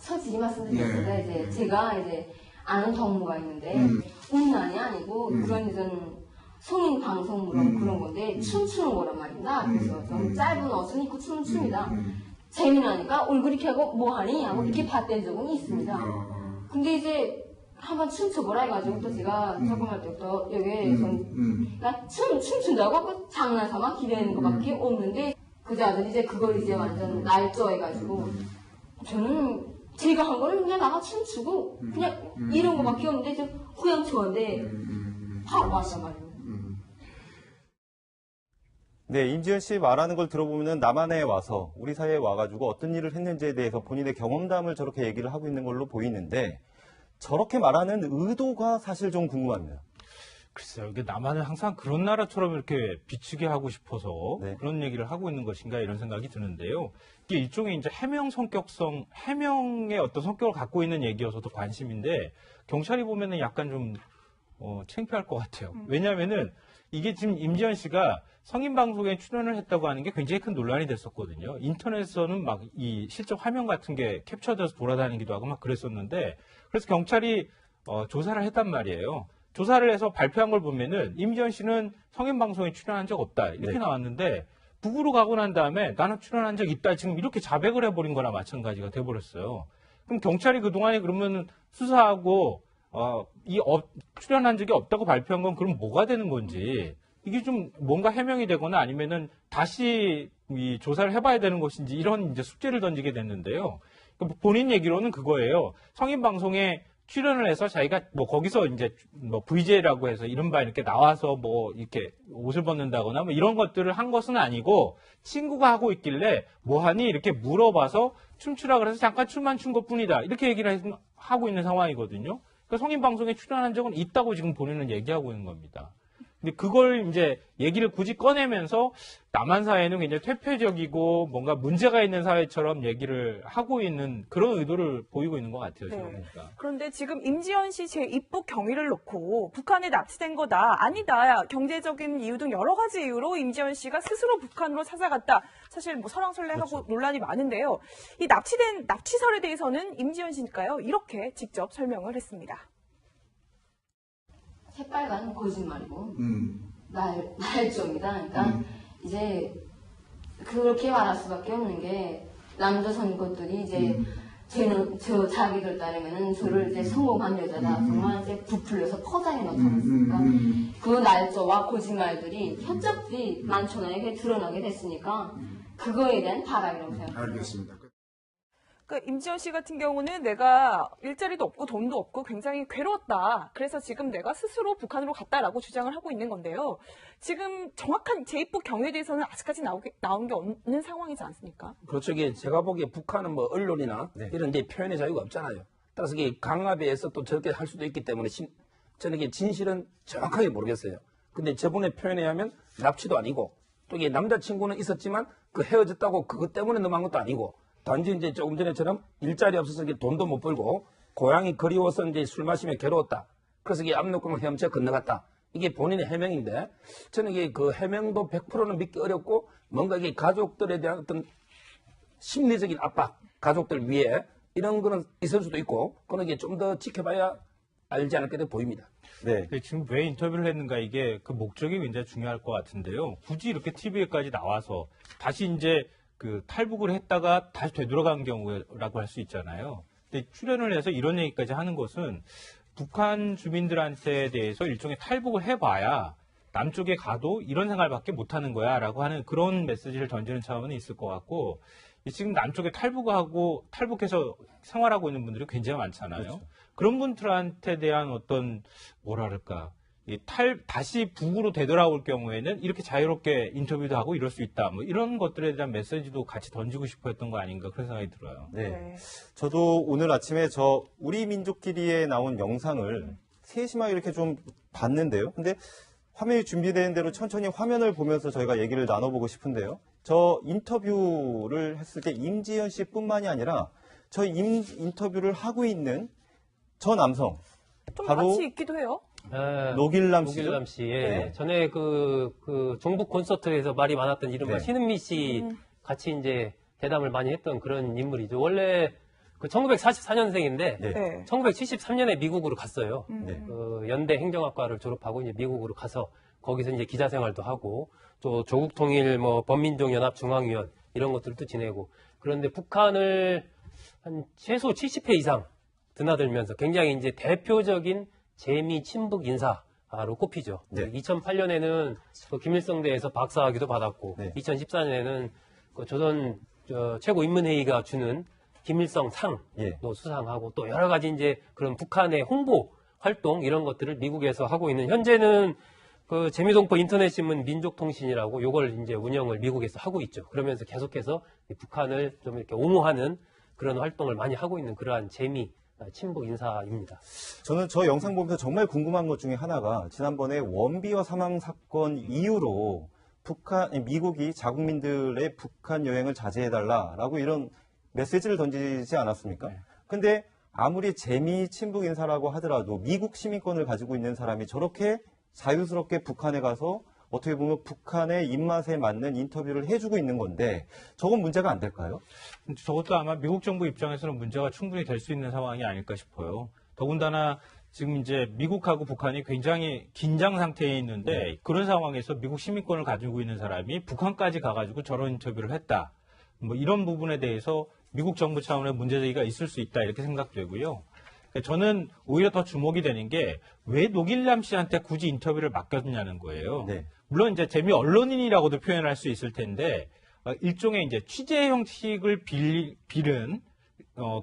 솔직히 말씀드리겠습니다. 이제 제가 이제 아는 동무가 있는데 음란이 아니고 그런 이제 성인 방송 그런 건데 춤추는 거란 말입니다. 그래서 좀 짧은 옷은 입고 춤을 춥니다. 재미나니까 얼굴 이렇게 하고 뭐하니? 하고 이렇게 봤던 적은 있습니다. 근데 이제 한번 춤춰보라 해가지고 또 제가 조금 할 때부터 여기 그러니까 춤춘다고 그 장난삼아 기대는 것밖에 없는데 그제 아들 이제 그걸 이제 완전 날조해가지고 저는 제가 한 거는 그냥 나가 춤추고 그냥 이런 거밖에 없는데 이제 후양초인데 바로 왔단 말이에요. 네, 임지연 씨 말하는 걸 들어보면 남한에 와서 우리 사회에 와가지고 어떤 일을 했는지에 대해서 본인의 경험담을 저렇게 얘기를 하고 있는 걸로 보이는데 저렇게 말하는 의도가 사실 좀 궁금합니다. 글쎄요, 이게 남한을 항상 그런 나라처럼 이렇게 비추게 하고 싶어서 네. 그런 얘기를 하고 있는 것인가 이런 생각이 드는데요. 이게 일종의 이제 해명의 어떤 성격을 갖고 있는 얘기여서도 관심인데 경찰이 보면은 약간 좀 창피할 것 같아요. 왜냐하면은 이게 지금 임지연 씨가 성인 방송에 출연을 했다고 하는 게 굉장히 큰 논란이 됐었거든요. 인터넷에서는 막 이 실적 화면 같은 게 캡처돼서 돌아다니기도 하고 막 그랬었는데 그래서 경찰이 조사를 했단 말이에요. 조사를 해서 발표한 걸 보면은 임지연 씨는 성인 방송에 출연한 적 없다 이렇게 네. 나왔는데 북으로 가고 난 다음에 나는 출연한 적 있다 지금 이렇게 자백을 해버린 거나 마찬가지가 돼버렸어요. 그럼 경찰이 그동안에 그러면 수사하고 출연한 적이 없다고 발표한 건 그럼 뭐가 되는 건지 이게 좀 뭔가 해명이 되거나 아니면은 다시 이 조사를 해봐야 되는 것인지 이런 이제 숙제를 던지게 됐는데요. 본인 얘기로는 그거예요. 성인 방송에 출연을 해서 자기가 뭐 거기서 이제 뭐 VJ라고 해서 이른바 이렇게 나와서 뭐 이렇게 옷을 벗는다거나 뭐 이런 것들을 한 것은 아니고 친구가 하고 있길래 뭐하니 이렇게 물어봐서 춤추라 그래서 잠깐 춤만 춘 것뿐이다 이렇게 얘기를 하고 있는 상황이거든요. 그러니까 성인 방송에 출연한 적은 있다고 지금 본인은 얘기하고 있는 겁니다. 근데 그걸 이제 얘기를 굳이 꺼내면서 남한 사회는 굉장히 퇴폐적이고 뭔가 문제가 있는 사회처럼 얘기를 하고 있는 그런 의도를 보이고 있는 것 같아요. 지금 보니까. 그런데 지금 임지연 씨 제2부 경위를 놓고 북한에 납치된 거다. 아니다. 경제적인 이유 등 여러 가지 이유로 임지연 씨가 스스로 북한으로 찾아갔다. 사실 뭐 설왕설래하고 그렇죠. 논란이 많은데요. 이 납치된 납치설에 대해서는 임지연 씨니까요. 이렇게 직접 설명을 했습니다. 새빨간 거짓말이고 날조입니다. 그러니까 이제 그렇게 말할 수밖에 없는 게 남자 선것들이 이제 쟤는 저 자기들 따르면은 저를 이제 성공한 여자다 정말 이제 부풀려서 포장해 놓지 않습니까? 그 날조와 거짓말들이 현적들이 만천하에 드러나게 됐으니까 그거에 대한 바람이라고 생각합니다. 알겠습니다. 그러니까 임지연 씨 같은 경우는 내가 일자리도 없고 돈도 없고 굉장히 괴로웠다. 그래서 지금 내가 스스로 북한으로 갔다라고 주장을 하고 있는 건데요. 지금 정확한 제2부 경위에 대해서는 아직까지 나온 게 없는 상황이지 않습니까? 그렇죠. 이게 제가 보기에 북한은 뭐 언론이나 이런 데 표현의 자유가 없잖아요. 따라서 이게 강압에 의해서 또 저렇게 할 수도 있기 때문에 저는 이게 진실은 정확하게 모르겠어요. 근데 저분의 표현에 의하면 납치도 아니고 또 이게 남자친구는 있었지만 그 헤어졌다고 그것 때문에 넘어간 것도 아니고 단지 이제 조금 전에처럼 일자리 없어서 돈도 못 벌고 고향이 그리워서 이제 술 마시며 괴로웠다. 그래서 이게 압록강을 헤엄쳐 건너갔다. 이게 본인의 해명인데 저는 이게 그 해명도 100%는 믿기 어렵고 뭔가 이게 가족들에 대한 어떤 심리적인 압박, 가족들 위에 이런 거는 있을 수도 있고 그런 게 좀 더 지켜봐야 알지 않을까 보입니다. 네. 지금 왜 인터뷰를 했는가 이게 그 목적이 굉장히 중요할 것 같은데요. 굳이 이렇게 TV에까지 나와서 다시 이제 그 탈북을 했다가 다시 되돌아간 경우라고 할 수 있잖아요. 근데 출연을 해서 이런 얘기까지 하는 것은 북한 주민들한테 대해서 일종의 탈북을 해봐야 남쪽에 가도 이런 생활밖에 못하는 거야라고 하는 그런 메시지를 던지는 차원이 있을 것 같고 지금 남쪽에 탈북해서 생활하고 있는 분들이 굉장히 많잖아요. 그렇죠. 그런 분들한테 대한 어떤 뭐랄까 다시 북으로 되돌아올 경우에는 이렇게 자유롭게 인터뷰도 하고 이럴 수 있다. 뭐 이런 것들에 대한 메시지도 같이 던지고 싶어 했던 거 아닌가 그런 생각이 들어요. 네. 저도 오늘 아침에 우리 민족끼리에 나온 영상을 세심하게 이렇게 좀 봤는데요. 근데 화면이 준비되는 대로 천천히 화면을 보면서 저희가 얘기를 나눠보고 싶은데요. 저 인터뷰를 했을 때 임지연 씨뿐만이 아니라 저희 인터뷰를 하고 있는 저 남성 좀 바로 같이 있기도 해요. 노길남 씨죠? 노길남 씨. 예. 네. 전에 그 종북 콘서트에서 말이 많았던 이른바 네. 신은미 씨 같이 이제 대담을 많이 했던 그런 인물이죠. 원래 그 1944년생인데 네. 네. 1973년에 미국으로 갔어요. 네. 그 연대 행정학과를 졸업하고 이제 미국으로 가서 거기서 이제 기자 생활도 하고 또 조국 통일 뭐 범민족연합 중앙위원 이런 것들도 지내고 그런데 북한을 한 최소 70회 이상 드나들면서 굉장히 이제 대표적인 재미 친북 인사로 꼽히죠. 네. 2008년에는 그 김일성대에서 박사학위도 받았고 네. 2014년에는 그 조선 최고인문회의가 주는 김일성 상도 예. 수상하고 또 여러 가지 이제 그런 북한의 홍보 활동 이런 것들을 미국에서 하고 있는 현재는 그 재미동포 인터넷신문 민족통신이라고 요걸 이제 운영을 미국에서 하고 있죠. 그러면서 계속해서 이 북한을 좀 이렇게 옹호하는 그런 활동을 많이 하고 있는 그러한 재미 친북 인사입니다. 저는 저 영상 보면서 정말 궁금한 것 중에 하나가 지난번에 원비어 사망 사건 이후로 미국이 자국민들의 북한 여행을 자제해달라라고 이런 메시지를 던지지 않았습니까? 근데 아무리 재미 친북 인사라고 하더라도 미국 시민권을 가지고 있는 사람이 저렇게 자유스럽게 북한에 가서 어떻게 보면 북한의 입맛에 맞는 인터뷰를 해주고 있는 건데 저건 문제가 안 될까요? 저것도 아마 미국 정부 입장에서는 문제가 충분히 될 수 있는 상황이 아닐까 싶어요. 더군다나 지금 이제 미국하고 북한이 굉장히 긴장 상태에 있는데 그런 상황에서 미국 시민권을 가지고 있는 사람이 북한까지 가가지고 저런 인터뷰를 했다. 뭐 이런 부분에 대해서 미국 정부 차원의 문제제기가 있을 수 있다 이렇게 생각되고요. 저는 오히려 더 주목이 되는 게 왜 노길남 씨한테 굳이 인터뷰를 맡겼냐는 거예요. 네. 물론 이제 재미 언론인이라고도 표현할 수 있을 텐데 일종의 이제 취재 형식을 빌은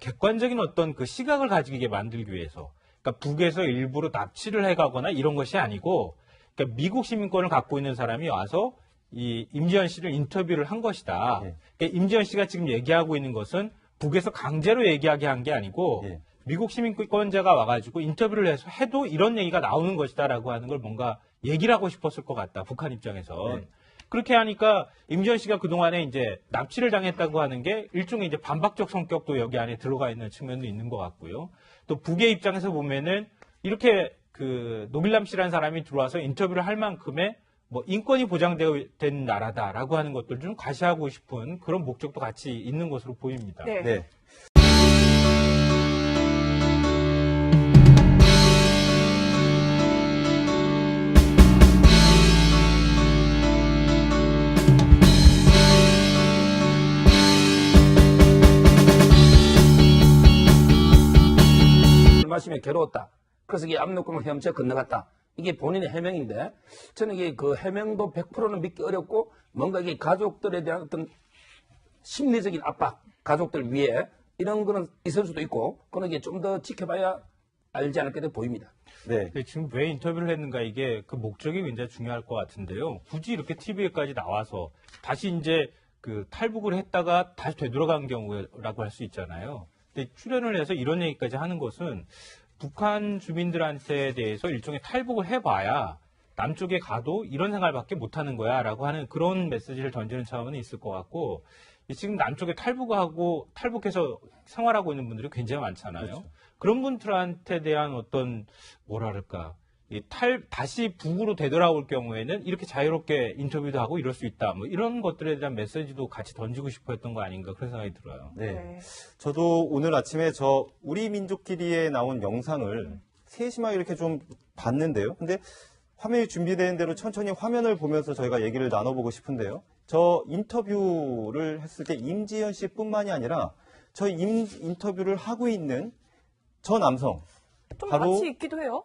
객관적인 어떤 그 시각을 가지게 만들기 위해서 그러니까 북에서 일부러 납치를 해가거나 이런 것이 아니고 그러니까 미국 시민권을 갖고 있는 사람이 와서 이 임지연 씨를 인터뷰를 한 것이다. 네. 그러니까 임지연 씨가 지금 얘기하고 있는 것은 북에서 강제로 얘기하게 한 게 아니고 네. 미국 시민권자가 와가지고 인터뷰를 해서 해도 이런 얘기가 나오는 것이다라고 하는 걸 뭔가 얘기를 하고 싶었을 것 같다. 북한 입장에선. 네. 그렇게 하니까 임지연 씨가 그동안에 이제 납치를 당했다고 하는 게 일종의 이제 반박적 성격도 여기 안에 들어가 있는 측면도 있는 것 같고요. 또 북의 입장에서 보면은 이렇게 그 노길남 씨라는 사람이 들어와서 인터뷰를 할 만큼의 뭐 인권이 보장된 나라다라고 하는 것들 좀 과시하고 싶은 그런 목적도 같이 있는 것으로 보입니다. 네. 네. 마시며 괴로웠다. 그래서 이게 압록강을 헤엄쳐 건너갔다. 이게 본인의 해명인데 저는 이게 그 해명도 100%는 믿기 어렵고 뭔가 이게 가족들에 대한 어떤 심리적인 압박, 가족들 위에 이런 거는 있을 수도 있고 그런 게 좀 더 지켜봐야 알지 않을까 보입니다. 네. 근데 지금 왜 인터뷰를 했는가 이게 그 목적이 굉장히 중요할 것 같은데요. 굳이 이렇게 TV에까지 나와서 다시 이제 그 탈북을 했다가 다시 되돌아간 경우라고 할 수 있잖아요. 근데 출연을 해서 이런 얘기까지 하는 것은 북한 주민들한테 대해서 일종의 탈북을 해봐야 남쪽에 가도 이런 생활밖에 못하는 거야라고 하는 그런 메시지를 던지는 차원이 있을 것 같고 지금 남쪽에 탈북해서 생활하고 있는 분들이 굉장히 많잖아요. 그렇죠. 그런 분들한테 대한 어떤 뭐랄까 다시 북으로 되돌아올 경우에는 이렇게 자유롭게 인터뷰도 하고 이럴 수 있다. 뭐 이런 것들에 대한 메시지도 같이 던지고 싶어 했던 거 아닌가 그런 생각이 들어요. 네. 네. 저도 오늘 아침에 저 우리 민족끼리에 나온 영상을 세심하게 이렇게 좀 봤는데요. 근데 화면이 준비된 대로 천천히 화면을 보면서 저희가 얘기를 나눠보고 싶은데요. 저 인터뷰를 했을 때 임지연 씨뿐만이 아니라 저 인터뷰를 하고 있는 저 남성 좀 바로 같이 있기도 해요.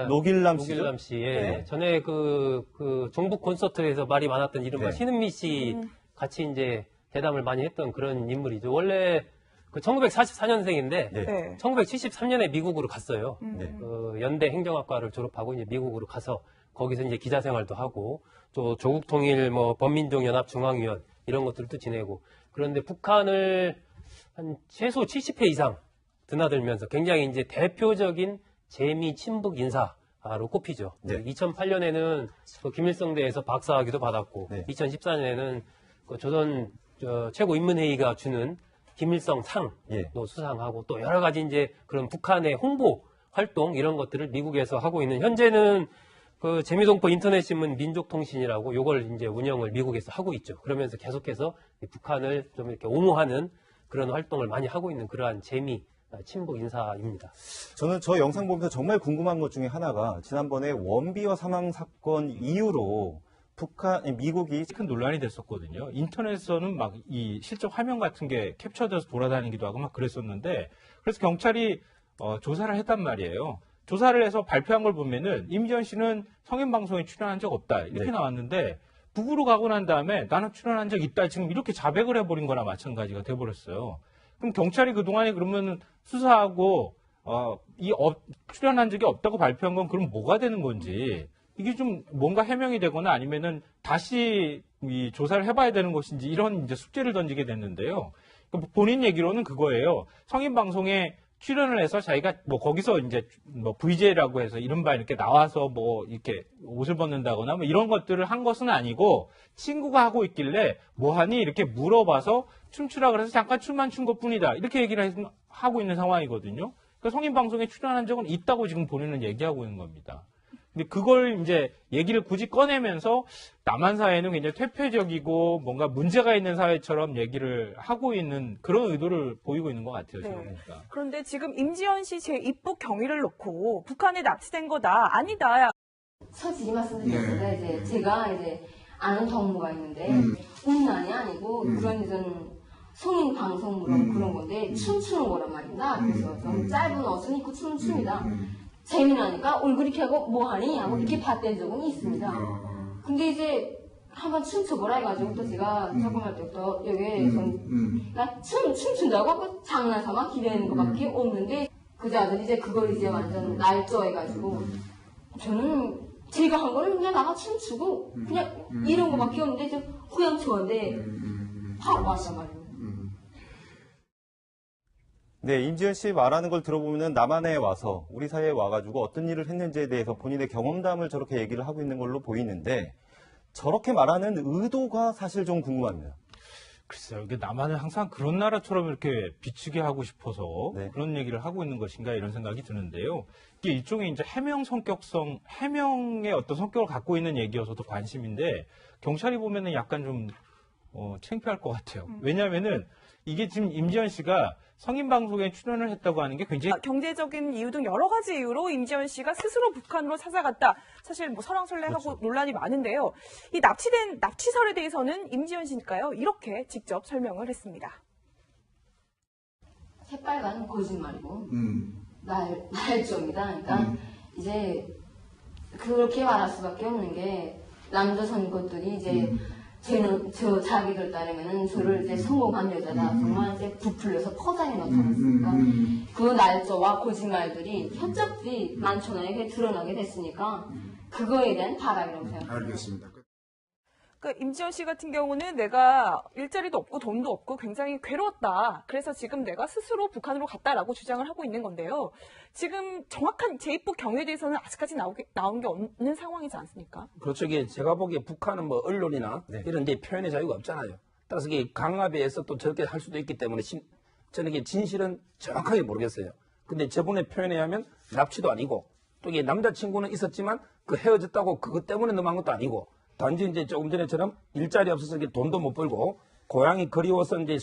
노길남 씨죠. 노길남 씨, 예. 네. 전에 그 종북 콘서트에서 말이 많았던 이른바 네. 신은미 씨 같이 이제 대담을 많이 했던 그런 인물이죠. 원래 그 1944년생인데 네. 네. 1973년에 미국으로 갔어요. 네. 그 연대 행정학과를 졸업하고 이제 미국으로 가서 거기서 이제 기자 생활도 하고 또 조국 통일 뭐 범민족연합 중앙위원 이런 것들도 지내고 그런데 북한을 한 최소 70회 이상 드나들면서 굉장히 이제 대표적인 재미 친북 인사로 꼽히죠. 네. 2008년에는 그 김일성대에서 박사학위도 받았고 네. 2014년에는 그 조선 최고인문회의가 주는 김일성 상도 예. 수상하고 또 여러 가지 이제 그런 북한의 홍보 활동 이런 것들을 미국에서 하고 있는 현재는 그 재미동포 인터넷신문 민족통신이라고 요걸 이제 운영을 미국에서 하고 있죠. 그러면서 계속해서 이 북한을 좀 이렇게 옹호하는 그런 활동을 많이 하고 있는 그러한 친북 인사입니다. 저는 저 영상 보면서 정말 궁금한 것 중에 하나가 지난번에 원비어 사망 사건 이후로 미국이 큰 논란이 됐었거든요. 인터넷에서는 막 이 실적 화면 같은 게 캡처돼서 돌아다니기도 하고 막 그랬었는데, 그래서 경찰이 조사를 했단 말이에요. 조사를 해서 발표한 걸 보면은 임지연 씨는 성인 방송에 출연한 적 없다 이렇게 네. 나왔는데, 북으로 가고 난 다음에 나는 출연한 적 있다 지금 이렇게 자백을 해버린 거나 마찬가지가 돼버렸어요. 그럼 경찰이 그동안에 그러면 수사하고 출연한 적이 없다고 발표한 건 그럼 뭐가 되는 건지, 이게 좀 뭔가 해명이 되거나 아니면은 다시 이 조사를 해봐야 되는 것인지, 이런 이제 숙제를 던지게 됐는데요. 본인 얘기로는 그거예요. 성인 방송에 출연을 해서 자기가 뭐 거기서 이제 뭐 VJ라고 해서 이른바 이렇게 나와서 뭐 이렇게 옷을 벗는다거나 뭐 이런 것들을 한 것은 아니고, 친구가 하고 있길래 뭐하니 이렇게 물어봐서 춤추라 그래서 잠깐 춤만 춘 것뿐이다 이렇게 얘기를 하고 있는 상황이거든요. 그러니까 성인 방송에 출연한 적은 있다고 지금 본인은 얘기하고 있는 겁니다. 근데 그걸 이제 얘기를 굳이 꺼내면서 남한 사회는 굉장히 퇴폐적이고 뭔가 문제가 있는 사회처럼 얘기를 하고 있는 그런 의도를 보이고 있는 것 같아요. 네. 지금 보니까. 그런데 지금 임지연 씨 제2부 경위를 놓고 북한에 납치된 거다, 아니다. 솔직히 말씀드리겠습니다. 이제 제가 이제 아는 동무가 있는데 음란이 아니고 그런 이런 성인 방송 그런 건데 춤추는 거란 말입니다. 그래서 좀 짧은 옷을 입고 춤을 춥니다. 재미나니까 얼굴이 이렇게 하고 뭐하니 하고 이렇게 봤던 적은 있습니다. 근데 이제 한번 춤춰보라 해가지고 또 제가 조금할 때부터 여기에 그러니까 춤춘다고 그 장난삼아 기대는 것밖에 없는데 그 자들이 이제 그걸 이제 완전 날조해가지고 저는 제가 한 거는 그냥 나가 춤추고 그냥 이런 거밖에 없는데 이제 후양초인데 바로 왔단 말이에요. 네, 임지연 씨 말하는 걸 들어보면 남한에 와서 우리 사회에 와가지고 어떤 일을 했는지에 대해서 본인의 경험담을 저렇게 얘기를 하고 있는 걸로 보이는데, 저렇게 말하는 의도가 사실 좀 궁금합니다. 글쎄요, 이게 남한을 항상 그런 나라처럼 이렇게 비추게 하고 싶어서 네. 그런 얘기를 하고 있는 것인가 이런 생각이 드는데요. 이게 일종의 이제 해명의 어떤 성격을 갖고 있는 얘기여서도 관심인데, 경찰이 보면은 약간 좀 창피할 것 같아요. 왜냐하면은 이게 지금 임지연 씨가 성인 방송에 출연을 했다고 하는 게 굉장히 경제적인 이유 등 여러 가지 이유로 임지연 씨가 스스로 북한으로 찾아갔다. 사실 뭐 설왕설래하고 그렇죠. 논란이 많은데요. 이 납치설에 대해서는 임지연 씨니까요, 이렇게 직접 설명을 했습니다. 새빨간 거짓말이고 날조입니다. 그러니까 이제 그렇게 말할 수밖에 없는 게 남자 선것들이 이제 저 자기들 따르면은 저를 이제 성공한 여자다. 정말 이제 부풀려서 포장해 놓잖았습니까? 그 날조와 거짓말들이 협잡들이 만천하에 드러나게 됐으니까 그거에 대한 바람이라고 생각합니다. 알겠습니다. 그러니까 임지연 씨 같은 경우는 내가 일자리도 없고 돈도 없고 굉장히 괴로웠다. 그래서 지금 내가 스스로 북한으로 갔다라고 주장을 하고 있는 건데요. 지금 정확한 제2부 경위에 대해서는 아직까지 나온 게 없는 상황이지 않습니까? 그렇죠. 이게 제가 보기에 북한은 뭐 언론이나 이런 데 표현의 자유가 없잖아요. 따라서 이게 강압에 의해서 또 저렇게 할 수도 있기 때문에 저는 이게 진실은 정확하게 모르겠어요. 근데 저분의 표현에 하면 납치도 아니고, 또 이게 남자친구는 있었지만 그 헤어졌다고 그것 때문에 넘어간 것도 아니고, 단지 이제 조금 전에처럼 일자리 없어서 이게 돈도 못 벌고 고향이 그리워서 이제